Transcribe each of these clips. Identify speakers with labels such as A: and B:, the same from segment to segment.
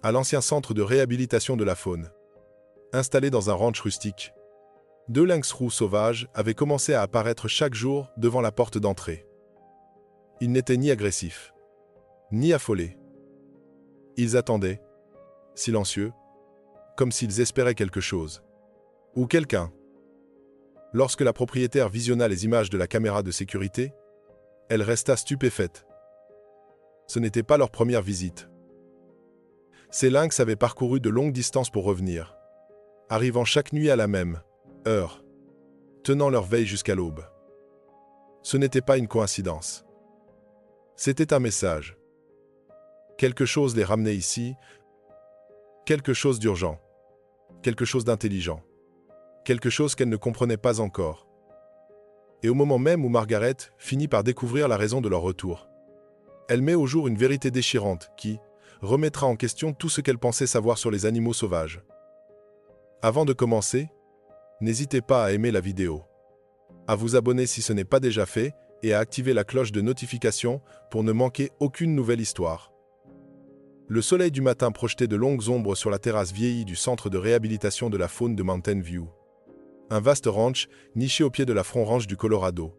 A: à l'ancien centre de réhabilitation de la faune. Installé dans un ranch rustique, 2 lynx roux sauvages avaient commencé à apparaître chaque jour devant la porte d'entrée. Ils n'étaient ni agressifs, ni affolés. Ils attendaient, silencieux, comme s'ils espéraient quelque chose. Ou quelqu'un. Lorsque la propriétaire visionna les images de la caméra de sécurité, elle resta stupéfaite. Ce n'était pas leur première visite. Ces lynx avaient parcouru de longues distances pour revenir, arrivant chaque nuit à la même heure, tenant leur veille jusqu'à l'aube. Ce n'était pas une coïncidence. C'était un message. Quelque chose les ramenait ici, quelque chose d'urgent, quelque chose d'intelligent, quelque chose qu'elle ne comprenait pas encore. Et au moment même où Margaret finit par découvrir la raison de leur retour, elle met au jour une vérité déchirante qui remettra en question tout ce qu'elle pensait savoir sur les animaux sauvages. Avant de commencer, n'hésitez pas à aimer la vidéo, à vous abonner si ce n'est pas déjà fait et à activer la cloche de notification pour ne manquer aucune nouvelle histoire. Le soleil du matin projetait de longues ombres sur la terrasse vieillie du centre de réhabilitation de la faune de Mountain View, un vaste ranch niché au pied de la Front Ranch du Colorado.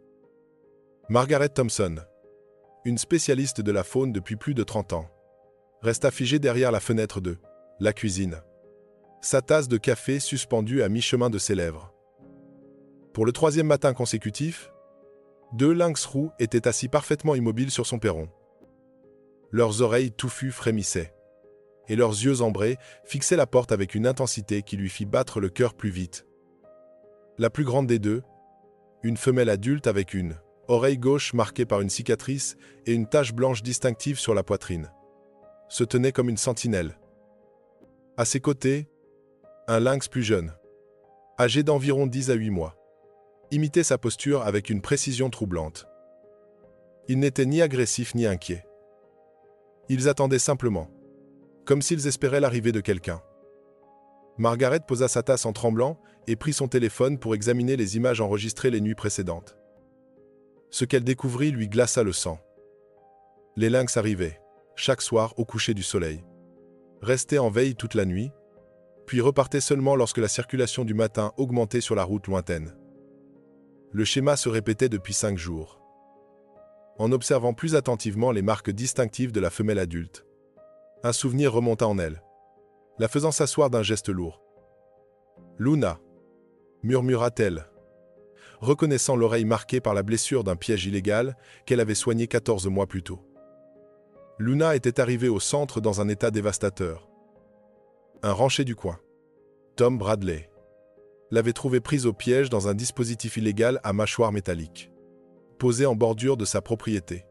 A: Margaret Thompson, une spécialiste de la faune depuis plus de 30 ans, resta figée derrière la fenêtre de la cuisine, sa tasse de café suspendue à mi-chemin de ses lèvres. Pour le 3e matin consécutif, 2 lynx roux étaient assis parfaitement immobiles sur son perron. Leurs oreilles touffues frémissaient, et leurs yeux ambrés fixaient la porte avec une intensité qui lui fit battre le cœur plus vite. La plus grande des deux, une femelle adulte avec une oreille gauche marquée par une cicatrice et une tache blanche distinctive sur la poitrine, se tenait comme une sentinelle. À ses côtés, un lynx plus jeune, âgé d'environ 10 à 8 mois, imitait sa posture avec une précision troublante. Ils n'étaient ni agressifs ni inquiets. Ils attendaient simplement, comme s'ils espéraient l'arrivée de quelqu'un. Margaret posa sa tasse en tremblant et prit son téléphone pour examiner les images enregistrées les nuits précédentes. Ce qu'elle découvrit lui glaça le sang. Les lynx arrivaient, chaque soir au coucher du soleil, restaient en veille toute la nuit, puis repartaient seulement lorsque la circulation du matin augmentait sur la route lointaine. Le schéma se répétait depuis 5 jours. En observant plus attentivement les marques distinctives de la femelle adulte, un souvenir remonta en elle, la faisant s'asseoir d'un geste lourd. « Luna » murmura-t-elle, reconnaissant l'oreille marquée par la blessure d'un piège illégal qu'elle avait soigné 14 mois plus tôt. Luna était arrivée au centre dans un état dévastateur. Un rancher du coin, Tom Bradley, l'avait trouvée prise au piège dans un dispositif illégal à mâchoire métallique, posé en bordure de sa propriété.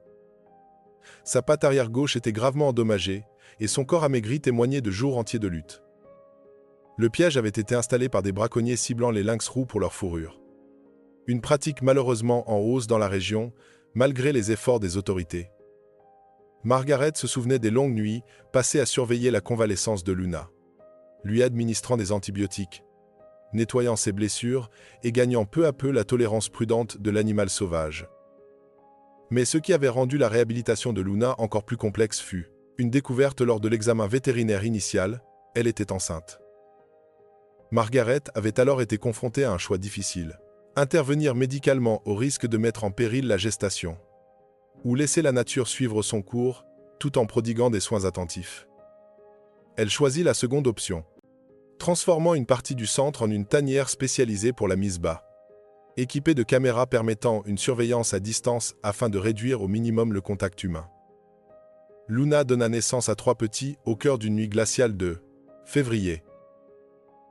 A: Sa patte arrière gauche était gravement endommagée et son corps amaigri témoignait de jours entiers de lutte. Le piège avait été installé par des braconniers ciblant les lynx roux pour leur fourrure. Une pratique malheureusement en hausse dans la région, malgré les efforts des autorités. Margaret se souvenait des longues nuits passées à surveiller la convalescence de Luna, lui administrant des antibiotiques, nettoyant ses blessures et gagnant peu à peu la tolérance prudente de l'animal sauvage. Mais ce qui avait rendu la réhabilitation de Luna encore plus complexe fut une découverte lors de l'examen vétérinaire initial, elle était enceinte. Margaret avait alors été confrontée à un choix difficile. Intervenir médicalement au risque de mettre en péril la gestation, ou laisser la nature suivre son cours tout en prodiguant des soins attentifs. Elle choisit la seconde option, transformant une partie du centre en une tanière spécialisée pour la mise bas, équipée de caméras permettant une surveillance à distance afin de réduire au minimum le contact humain. Luna donna naissance à 3 petits au cœur d'une nuit glaciale de février.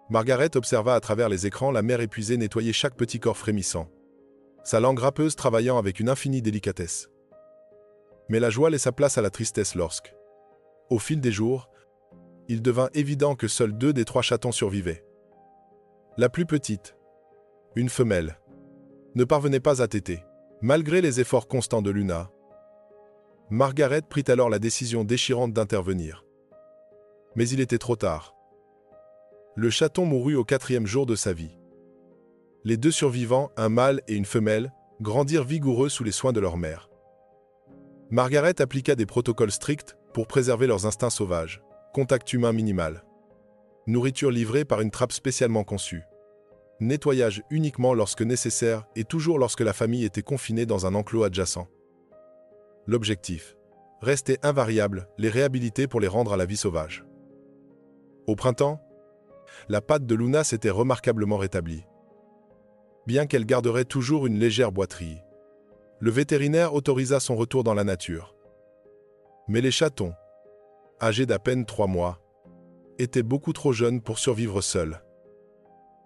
A: Margaret observa à travers les écrans la mère épuisée nettoyer chaque petit corps frémissant, sa langue râpeuse travaillant avec une infinie délicatesse. Mais la joie laissa place à la tristesse lorsque, au fil des jours, il devint évident que seuls 2 des 3 chatons survivaient. La plus petite, une femelle, ne parvenait pas à téter, malgré les efforts constants de Luna. Margaret prit alors la décision déchirante d'intervenir. Mais il était trop tard. Le chaton mourut au 4e jour de sa vie. Les 2 survivants, un mâle et une femelle, grandirent vigoureux sous les soins de leur mère. Margaret appliqua des protocoles stricts pour préserver leurs instincts sauvages, Contact humain minimal. Nourriture livrée par une trappe spécialement conçue. Nettoyage uniquement lorsque nécessaire et toujours lorsque la famille était confinée dans un enclos adjacent. L'objectif: rester invariable, les réhabiliter pour les rendre à la vie sauvage. Au printemps, la patte de Luna s'était remarquablement rétablie. Bien qu'elle garderait toujours une légère boiterie, le vétérinaire autorisa son retour dans la nature. Mais les chatons, âgés d'à peine 3 mois, étaient beaucoup trop jeunes pour survivre seuls.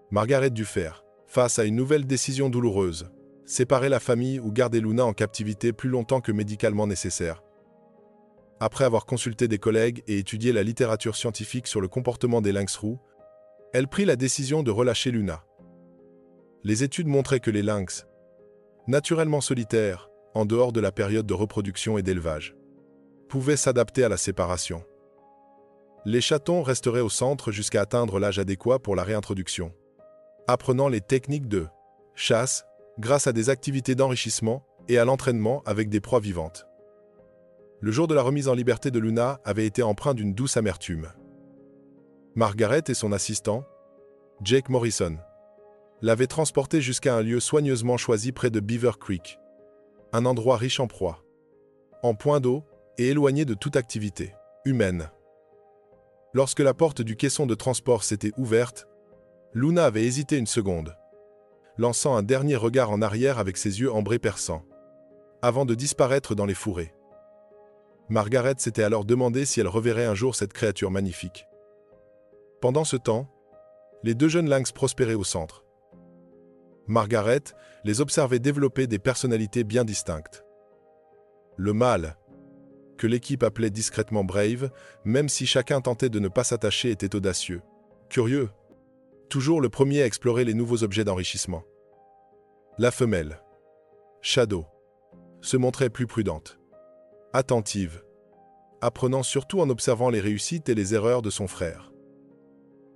A: Margaret dut faire face à une nouvelle décision douloureuse: séparer la famille ou garder Luna en captivité plus longtemps que médicalement nécessaire. Après avoir consulté des collègues et étudié la littérature scientifique sur le comportement des lynx roux, elle prit la décision de relâcher Luna. Les études montraient que les lynx, naturellement solitaires, en dehors de la période de reproduction et d'élevage, pouvaient s'adapter à la séparation. Les chatons resteraient au centre jusqu'à atteindre l'âge adéquat pour la réintroduction, apprenant les techniques de chasse grâce à des activités d'enrichissement et à l'entraînement avec des proies vivantes. Le jour de la remise en liberté de Luna avait été empreint d'une douce amertume. Margaret et son assistant, Jake Morrison, l'avaient transportée jusqu'à un lieu soigneusement choisi près de Beaver Creek, un endroit riche en proies, en points d'eau et éloigné de toute activité humaine. Lorsque la porte du caisson de transport s'était ouverte, Luna avait hésité une seconde, lançant un dernier regard en arrière avec ses yeux ambrés perçants, avant de disparaître dans les fourrés. Margaret s'était alors demandé si elle reverrait un jour cette créature magnifique. Pendant ce temps, les 2 jeunes lynx prospéraient au centre. Margaret les observait développer des personnalités bien distinctes. Le mâle, que l'équipe appelait discrètement Brave, même si chacun tentait de ne pas s'attacher, était audacieux, curieux, toujours le premier à explorer les nouveaux objets d'enrichissement. La femelle, Shadow, se montrait plus prudente, attentive, apprenant surtout en observant les réussites et les erreurs de son frère.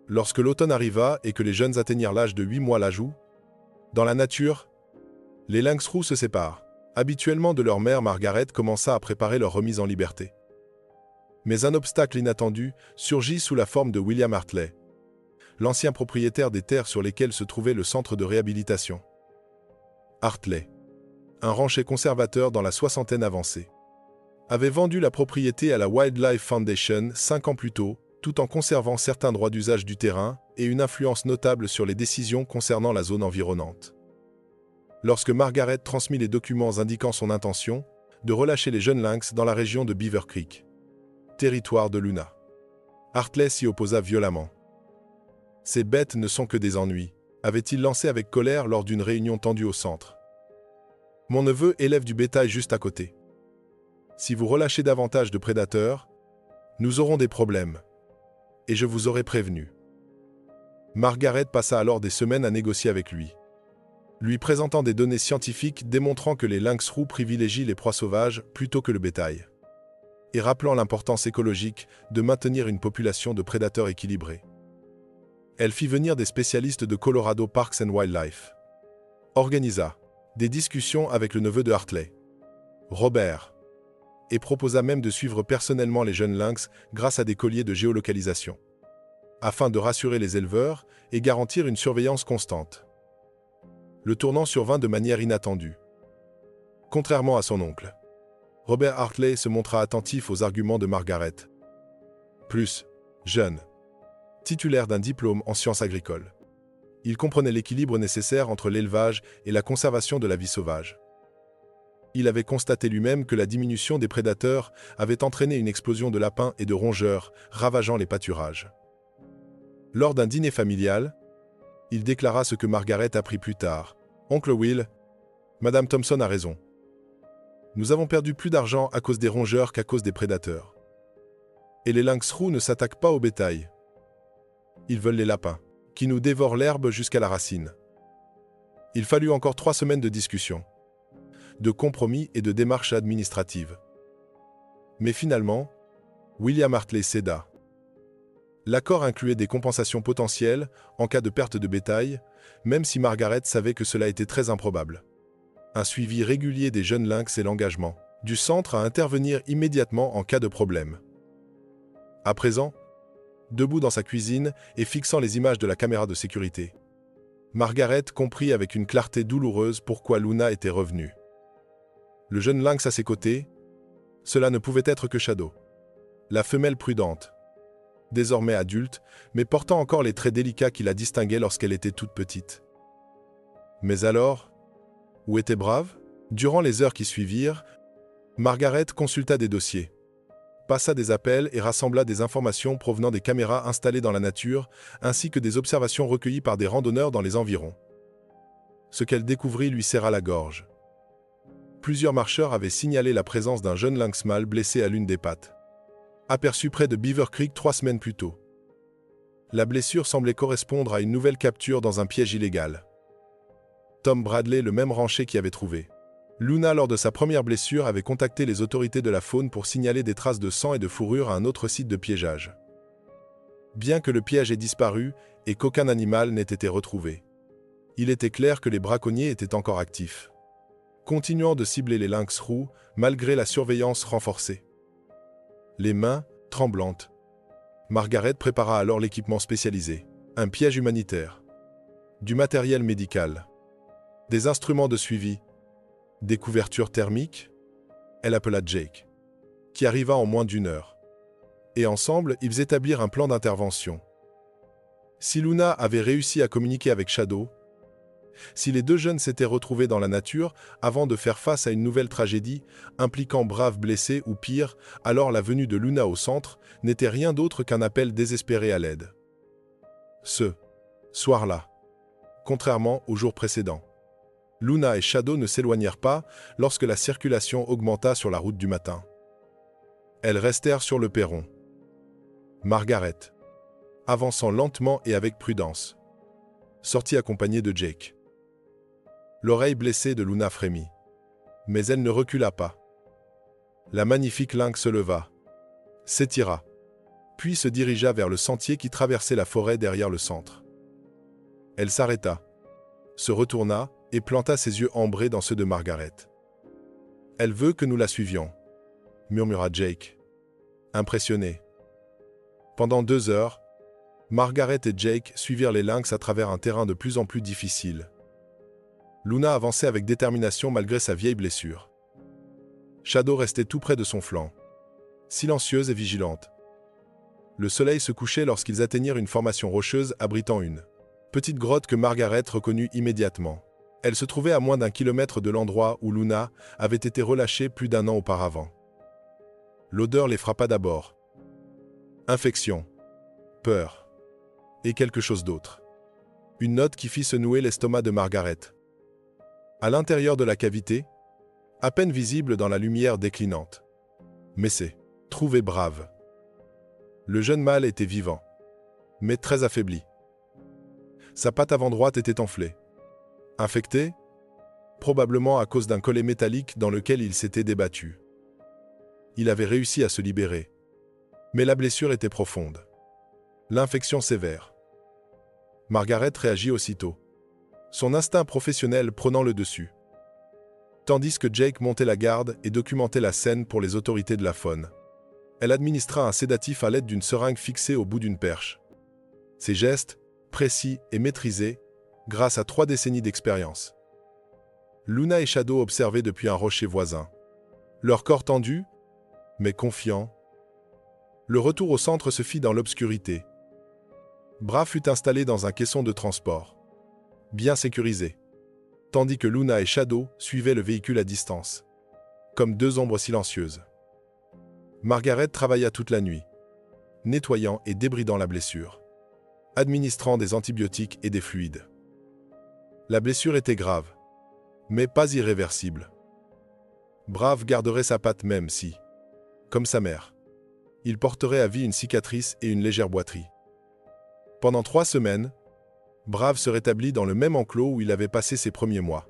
A: Lorsque l'automne arriva et que les jeunes atteignirent l'âge de 8 mois l'ajout, dans la nature, les lynx roux se séparent. Habituellement de leur mère, Margaret commença à préparer leur remise en liberté. Mais un obstacle inattendu surgit sous la forme de William Hartley, l'ancien propriétaire des terres sur lesquelles se trouvait le centre de réhabilitation. Hartley, un rancher conservateur dans la soixantaine avancée, avait vendu la propriété à la Wildlife Foundation 5 ans plus tôt, tout en conservant certains droits d'usage du terrain et une influence notable sur les décisions concernant la zone environnante. Lorsque Margaret transmit les documents indiquant son intention de relâcher les jeunes lynx dans la région de Beaver Creek, territoire de Luna, Hartley s'y opposa violemment. « Ces bêtes ne sont que des ennuis », avait-il lancé avec colère lors d'une réunion tendue au centre. « Mon neveu élève du bétail juste à côté. Si vous relâchez davantage de prédateurs, nous aurons des problèmes. Et je vous aurai prévenu. » Margaret passa alors des semaines à négocier avec lui présentant des données scientifiques démontrant que les lynx roux privilégient les proies sauvages plutôt que le bétail, et rappelant l'importance écologique de maintenir une population de prédateurs équilibrée. Elle fit venir des spécialistes de Colorado Parks and Wildlife, organisa des discussions avec le neveu de Hartley, Robert, et proposa même de suivre personnellement les jeunes lynx grâce à des colliers de géolocalisation, afin de rassurer les éleveurs et garantir une surveillance constante. Le tournant survint de manière inattendue. Contrairement à son oncle, Robert Hartley se montra attentif aux arguments de Margaret. Plus jeune, titulaire d'un diplôme en sciences agricoles, il comprenait l'équilibre nécessaire entre l'élevage et la conservation de la vie sauvage. Il avait constaté lui-même que la diminution des prédateurs avait entraîné une explosion de lapins et de rongeurs, ravageant les pâturages. Lors d'un dîner familial, il déclara ce que Margaret apprit plus tard. « Oncle Will, Madame Thompson a raison. Nous avons perdu plus d'argent à cause des rongeurs qu'à cause des prédateurs. Et les lynx roux ne s'attaquent pas au bétail. Ils veulent les lapins, qui nous dévorent l'herbe jusqu'à la racine. » Il fallut encore 3 semaines de discussion, de compromis et de démarches administratives. Mais finalement, William Hartley céda. L'accord incluait des compensations potentielles en cas de perte de bétail, même si Margaret savait que cela était très improbable. Un suivi régulier des jeunes lynx et l'engagement du centre à intervenir immédiatement en cas de problème. À présent, debout dans sa cuisine et fixant les images de la caméra de sécurité. Margaret comprit avec une clarté douloureuse pourquoi Luna était revenue. Le jeune lynx à ses côtés, cela ne pouvait être que Shadow. La femelle prudente, désormais adulte, mais portant encore les traits délicats qui la distinguaient lorsqu'elle était toute petite. Mais alors, où était Brave? Durant les heures qui suivirent, Margaret consulta des dossiers, passa des appels et rassembla des informations provenant des caméras installées dans la nature, ainsi que des observations recueillies par des randonneurs dans les environs. Ce qu'elle découvrit lui serra la gorge. Plusieurs marcheurs avaient signalé la présence d'un jeune lynx mâle blessé à l'une des pattes, aperçu près de Beaver Creek 3 semaines plus tôt. La blessure semblait correspondre à une nouvelle capture dans un piège illégal. Tom Bradley, le même rancher qui avait trouvé Luna lors de sa première blessure, avait contacté les autorités de la faune pour signaler des traces de sang et de fourrure à un autre site de piégeage. Bien que le piège ait disparu et qu'aucun animal n'ait été retrouvé, il était clair que les braconniers étaient encore actifs, continuant de cibler les lynx roux malgré la surveillance renforcée. Les mains tremblantes, Margaret prépara alors l'équipement spécialisé, un piège humanitaire, du matériel médical, des instruments de suivi, des couvertures thermiques. Elle appela Jake, qui arriva en moins d'1 heure. Et ensemble, ils établirent un plan d'intervention. Si Luna avait réussi à communiquer avec Shadow, si les deux jeunes s'étaient retrouvés dans la nature avant de faire face à une nouvelle tragédie impliquant Brave blessé ou pire, alors la venue de Luna au centre n'était rien d'autre qu'un appel désespéré à l'aide. Ce soir-là, contrairement au jour précédent, Luna et Shadow ne s'éloignèrent pas lorsque la circulation augmenta sur la route du matin. Elles restèrent sur le perron. Margaret, avançant lentement et avec prudence, sortit accompagnée de Jake. L'oreille blessée de Luna frémit, mais elle ne recula pas. La magnifique lynx se leva, s'étira, puis se dirigea vers le sentier qui traversait la forêt derrière le centre. Elle s'arrêta, se retourna et planta ses yeux ambrés dans ceux de Margaret. « Elle veut que nous la suivions, » murmura Jake, impressionné. Pendant 2 heures, Margaret et Jake suivirent les lynx à travers un terrain de plus en plus difficile. Luna avançait avec détermination malgré sa vieille blessure. Shadow restait tout près de son flanc, silencieuse et vigilante. Le soleil se couchait lorsqu'ils atteignirent une formation rocheuse abritant une petite grotte que Margaret reconnut immédiatement. Elle se trouvait à moins d'1 kilomètre de l'endroit où Luna avait été relâchée plus d'1 an auparavant. L'odeur les frappa d'abord. Infection, peur et quelque chose d'autre. Une note qui fit se nouer l'estomac de Margaret. À l'intérieur de la cavité, à peine visible dans la lumière déclinante. Mais c'est trouvé Brave. Le jeune mâle était vivant, mais très affaibli. Sa patte avant droite était enflée. Infecté, probablement à cause d'un collet métallique dans lequel il s'était débattu. Il avait réussi à se libérer, mais la blessure était profonde. L'infection sévère. Margaret réagit aussitôt, son instinct professionnel prenant le dessus. Tandis que Jake montait la garde et documentait la scène pour les autorités de la faune. Elle administra un sédatif à l'aide d'une seringue fixée au bout d'une perche. Ses gestes, précis et maîtrisés, grâce à 3 décennies d'expérience. Luna et Shadow observaient depuis un rocher voisin. Leur corps tendu, mais confiant. Le retour au centre se fit dans l'obscurité. Brave fut installé dans un caisson de transport, bien sécurisé, tandis que Luna et Shadow suivaient le véhicule à distance, comme 2 ombres silencieuses. Margaret travailla toute la nuit, nettoyant et débridant la blessure, administrant des antibiotiques et des fluides. La blessure était grave, mais pas irréversible. Brave garderait sa patte même si, comme sa mère, il porterait à vie une cicatrice et une légère boiterie. Pendant 3 semaines, Brave se rétablit dans le même enclos où il avait passé ses premiers mois.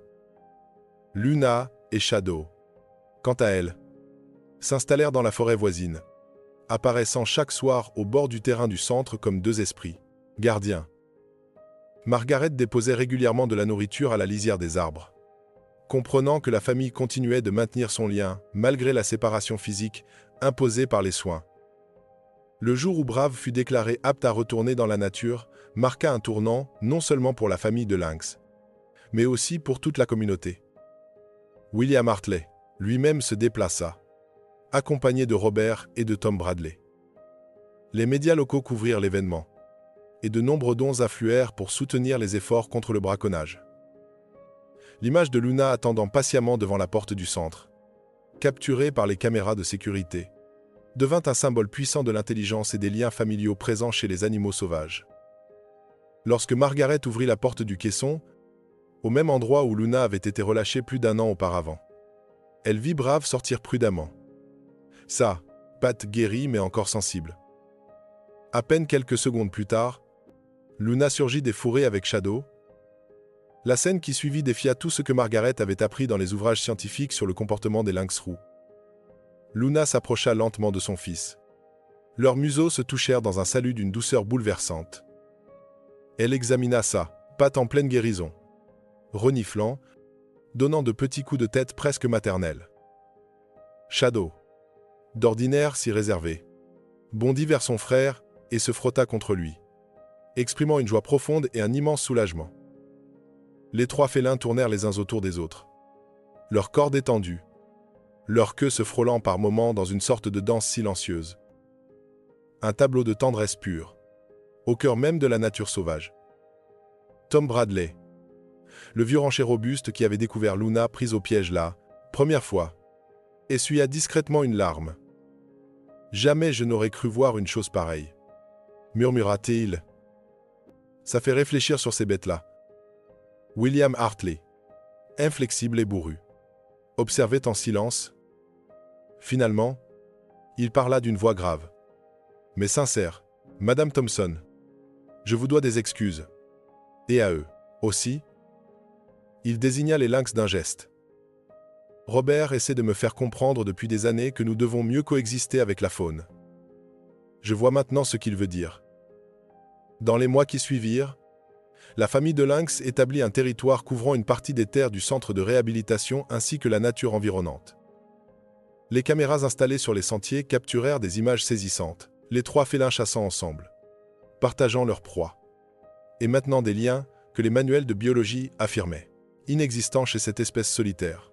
A: Luna et Shadow, quant à elles, s'installèrent dans la forêt voisine, apparaissant chaque soir au bord du terrain du centre comme 2 esprits, gardiens. Margaret déposait régulièrement de la nourriture à la lisière des arbres. Comprenant que la famille continuait de maintenir son lien malgré la séparation physique imposée par les soins. Le jour où Brave fut déclaré apte à retourner dans la nature marqua un tournant non seulement pour la famille de lynx, mais aussi pour toute la communauté. William Hartley lui-même se déplaça, accompagné de Robert et de Tom Bradley. Les médias locaux couvrirent l'événement, et de nombreux dons affluèrent pour soutenir les efforts contre le braconnage. L'image de Luna attendant patiemment devant la porte du centre, capturée par les caméras de sécurité, devint un symbole puissant de l'intelligence et des liens familiaux présents chez les animaux sauvages. Lorsque Margaret ouvrit la porte du caisson, au même endroit où Luna avait été relâchée plus d'1 an auparavant, elle vit Brave sortir prudemment. Sa patte guérie mais encore sensible. À peine quelques secondes plus tard, Luna surgit des fourrés avec Shadow. La scène qui suivit défia tout ce que Margaret avait appris dans les ouvrages scientifiques sur le comportement des lynx roux. Luna s'approcha lentement de son fils. Leurs museaux se touchèrent dans un salut d'une douceur bouleversante. Elle examina sa patte en pleine guérison, reniflant, donnant de petits coups de tête presque maternels. Shadow, d'ordinaire si réservé, bondit vers son frère et se frotta contre lui, exprimant une joie profonde et un immense soulagement. Les 3 félins tournèrent les uns autour des autres, leurs corps détendus, leur queue se frôlant par moments dans une sorte de danse silencieuse. Un tableau de tendresse pure, au cœur même de la nature sauvage. Tom Bradley, le vieux rancher robuste qui avait découvert Luna prise au piège la première fois, essuya discrètement une larme. « Jamais je n'aurais cru voir une chose pareille, » murmura-t-il. Ça fait réfléchir sur ces bêtes-là. William Hartley, inflexible et bourru, observait en silence. Finalement, il parla d'une voix grave, mais sincère. « Madame Thompson, je vous dois des excuses. Et à eux aussi. » Il désigna les lynx d'un geste. « Robert essaie de me faire comprendre depuis des années que nous devons mieux coexister avec la faune. Je vois maintenant ce qu'il veut dire. » Dans les mois qui suivirent, la famille de lynx établit un territoire couvrant une partie des terres du centre de réhabilitation ainsi que la nature environnante. Les caméras installées sur les sentiers capturèrent des images saisissantes, les 3 félins chassant ensemble, partageant leur proie. Et maintenant des liens que les manuels de biologie affirmaient, inexistants chez cette espèce solitaire.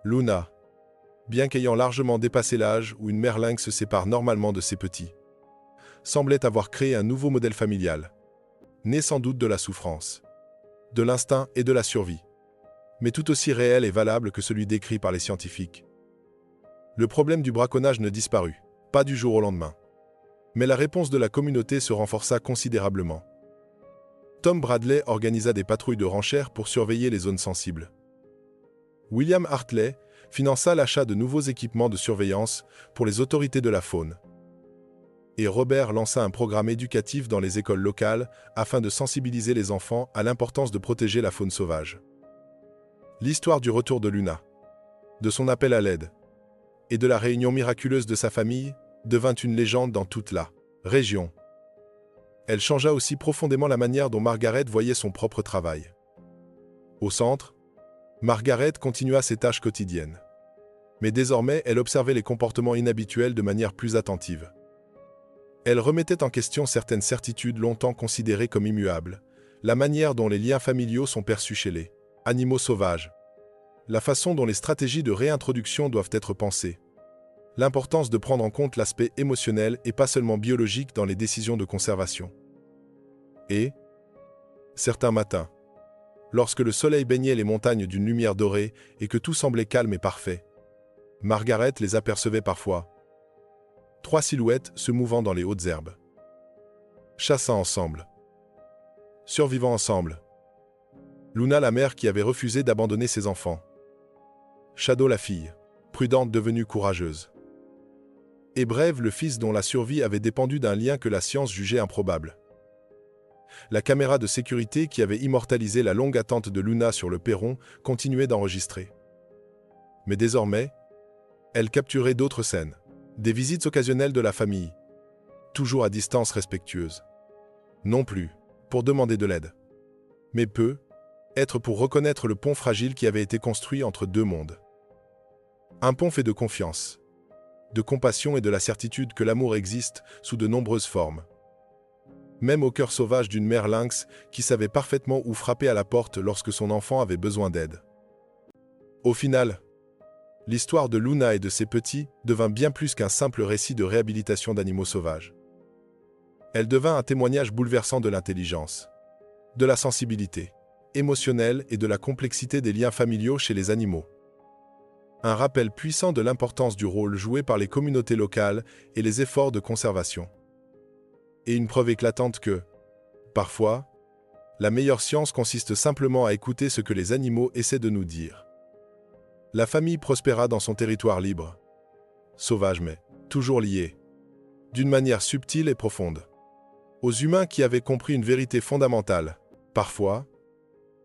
A: Luna, bien qu'ayant largement dépassé l'âge où une mère lynx se sépare normalement de ses petits, semblait avoir créé un nouveau modèle familial, né sans doute de la souffrance, de l'instinct et de la survie, mais tout aussi réel et valable que celui décrit par les scientifiques. Le problème du braconnage ne disparut, pas du jour au lendemain. Mais la réponse de la communauté se renforça considérablement. Tom Bradley organisa des patrouilles de ranchères pour surveiller les zones sensibles. William Hartley finança l'achat de nouveaux équipements de surveillance pour les autorités de la faune. Et Robert lança un programme éducatif dans les écoles locales afin de sensibiliser les enfants à l'importance de protéger la faune sauvage. L'histoire du retour de Luna, de son appel à l'aide, et de la réunion miraculeuse de sa famille devint une légende dans toute la région. Elle changea aussi profondément la manière dont Margaret voyait son propre travail. Au centre, Margaret continua ses tâches quotidiennes. Mais désormais, elle observait les comportements inhabituels de manière plus attentive. Elle remettait en question certaines certitudes longtemps considérées comme immuables, la manière dont les liens familiaux sont perçus chez les animaux sauvages, la façon dont les stratégies de réintroduction doivent être pensées, l'importance de prendre en compte l'aspect émotionnel et pas seulement biologique dans les décisions de conservation. Et, certains matins, lorsque le soleil baignait les montagnes d'une lumière dorée et que tout semblait calme et parfait, Margaret les apercevait parfois. 3 silhouettes se mouvant dans les hautes herbes. Chassant ensemble. Survivant ensemble. Luna la mère qui avait refusé d'abandonner ses enfants. Shadow la fille, prudente devenue courageuse. Et Brave le fils dont la survie avait dépendu d'un lien que la science jugeait improbable. La caméra de sécurité qui avait immortalisé la longue attente de Luna sur le perron continuait d'enregistrer. Mais désormais, elle capturait d'autres scènes, des visites occasionnelles de la famille, toujours à distance respectueuse. Non plus pour demander de l'aide, mais être pour reconnaître le pont fragile qui avait été construit entre 2 mondes. Un pont fait de confiance, de compassion et de la certitude que l'amour existe sous de nombreuses formes. Même au cœur sauvage d'une mère lynx qui savait parfaitement où frapper à la porte lorsque son enfant avait besoin d'aide. Au final, l'histoire de Luna et de ses petits devint bien plus qu'un simple récit de réhabilitation d'animaux sauvages. Elle devint un témoignage bouleversant de l'intelligence, de la sensibilité émotionnelle et de la complexité des liens familiaux chez les animaux. Un rappel puissant de l'importance du rôle joué par les communautés locales et les efforts de conservation. Et une preuve éclatante que, parfois, la meilleure science consiste simplement à écouter ce que les animaux essaient de nous dire. La famille prospéra dans son territoire libre, sauvage mais toujours lié, d'une manière subtile et profonde, aux humains qui avaient compris une vérité fondamentale. Parfois,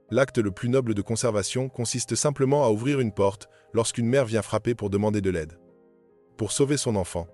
A: l'acte le plus noble de conservation consiste simplement à ouvrir une porte lorsqu'une mère vient frapper pour demander de l'aide, pour sauver son enfant.